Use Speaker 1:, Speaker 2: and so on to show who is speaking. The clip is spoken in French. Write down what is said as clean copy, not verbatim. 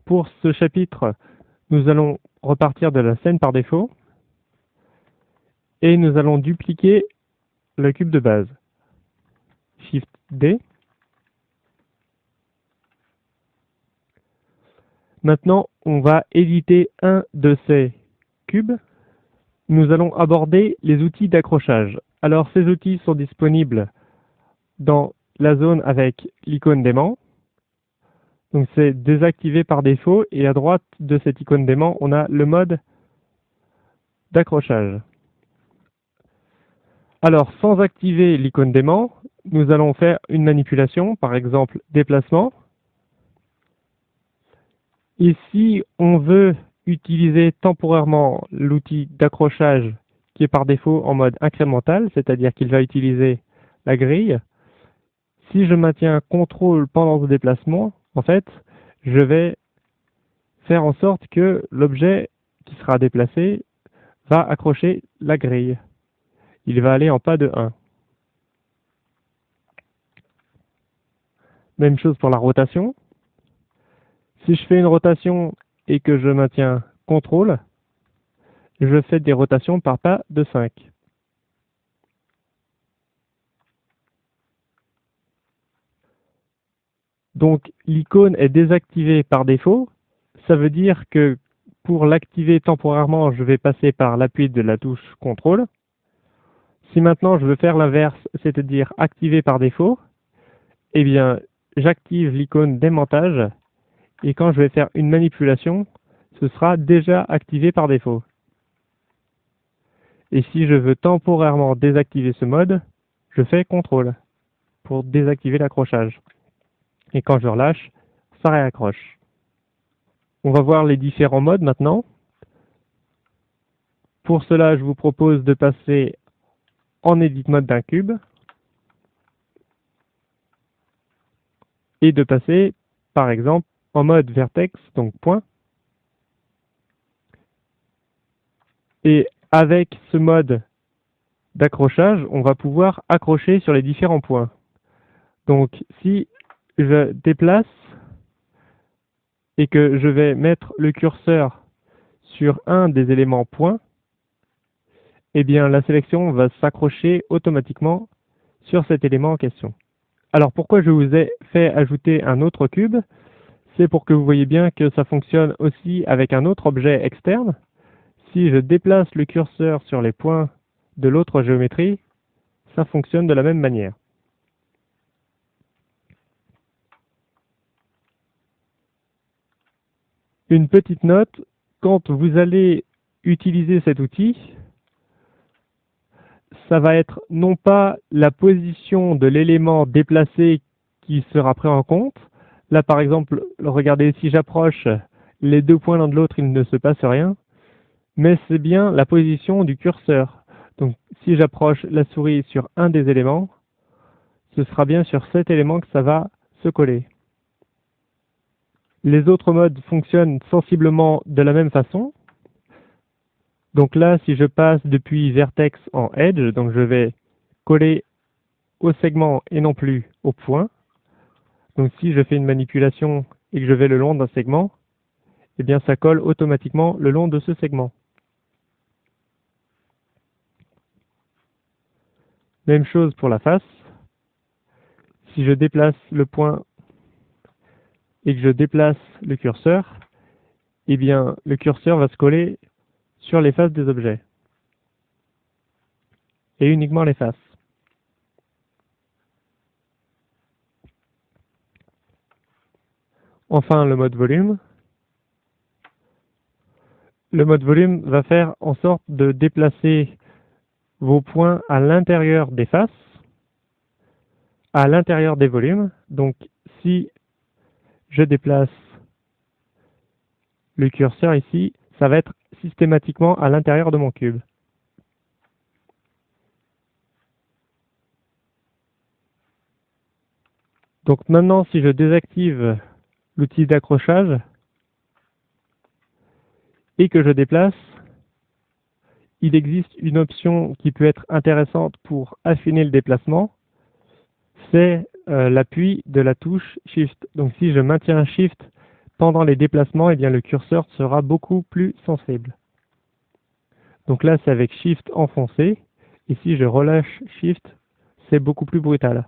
Speaker 1: pour ce chapitre, nous allons repartir de la scène par défaut et nous allons dupliquer le cube de base. Shift D. Maintenant, on va éditer un de ces cubes. Nous allons aborder les outils d'accrochage. Alors, ces outils sont disponibles dans la zone avec l'icône d'aimant. Donc, c'est désactivé par défaut et à droite de cette icône d'aimant, on a le mode d'accrochage. Alors, sans activer l'icône d'aimant, nous allons faire une manipulation, par exemple déplacement. Et si on veut utiliser temporairement l'outil d'accrochage qui est par défaut en mode incrémental, c'est-à-dire qu'il va utiliser la grille, si je maintiens CTRL pendant ce déplacement, en fait, je vais faire en sorte que l'objet qui sera déplacé va accrocher la grille. Il va aller en pas de 1. Même chose pour la rotation. Si je fais une rotation et que je maintiens CTRL, je fais des rotations par pas de 5. Donc l'icône est désactivée par défaut. Ça veut dire que pour l'activer temporairement, je vais passer par l'appui de la touche CTRL. Si maintenant je veux faire l'inverse, c'est-à-dire activer par défaut, eh bien j'active l'icône d'aimantage et quand je vais faire une manipulation, ce sera déjà activé par défaut. Et si je veux temporairement désactiver ce mode, je fais CTRL pour désactiver l'accrochage. Et quand je relâche, ça réaccroche. On va voir les différents modes maintenant. Pour cela, je vous propose de passer en Edit Mode d'un cube et de passer, par exemple, en mode Vertex, donc point. Et avec ce mode d'accrochage, on va pouvoir accrocher sur les différents points. Donc, si je déplace et que je vais mettre le curseur sur un des éléments points, eh bien la sélection va s'accrocher automatiquement sur cet élément en question. Alors pourquoi je vous ai fait ajouter un autre cube? C'est pour que vous voyez bien que ça fonctionne aussi avec un autre objet externe. Si je déplace le curseur sur les points de l'autre géométrie, ça fonctionne de la même manière. Une petite note, quand vous allez utiliser cet outil, ça va être non pas la position de l'élément déplacé qui sera pris en compte. Là, par exemple, regardez, si j'approche les deux points l'un de l'autre, il ne se passe rien. Mais c'est bien la position du curseur. Donc, si j'approche la souris sur un des éléments, ce sera bien sur cet élément que ça va se coller. Les autres modes fonctionnent sensiblement de la même façon. Donc là, si je passe depuis Vertex en Edge, donc je vais coller au segment et non plus au point. Donc si je fais une manipulation et que je vais le long d'un segment, eh bien ça colle automatiquement le long de ce segment. Même chose pour la face. Si je déplace le point et que je déplace le curseur, eh bien le curseur va se coller sur les faces des objets. Et uniquement les faces. Enfin, le mode volume. Le mode volume va faire en sorte de déplacer vos points à l'intérieur des faces, à l'intérieur des volumes. Donc, si je déplace le curseur ici, ça va être systématiquement à l'intérieur de mon cube. Donc maintenant, si je désactive l'outil d'accrochage et que je déplace, il existe une option qui peut être intéressante pour affiner le déplacement, c'est l'appui de la touche Shift. Donc si je maintiens Shift pendant les déplacements, eh bien, le curseur sera beaucoup plus sensible. Donc là, c'est avec Shift enfoncé. Et si je relâche Shift, c'est beaucoup plus brutal.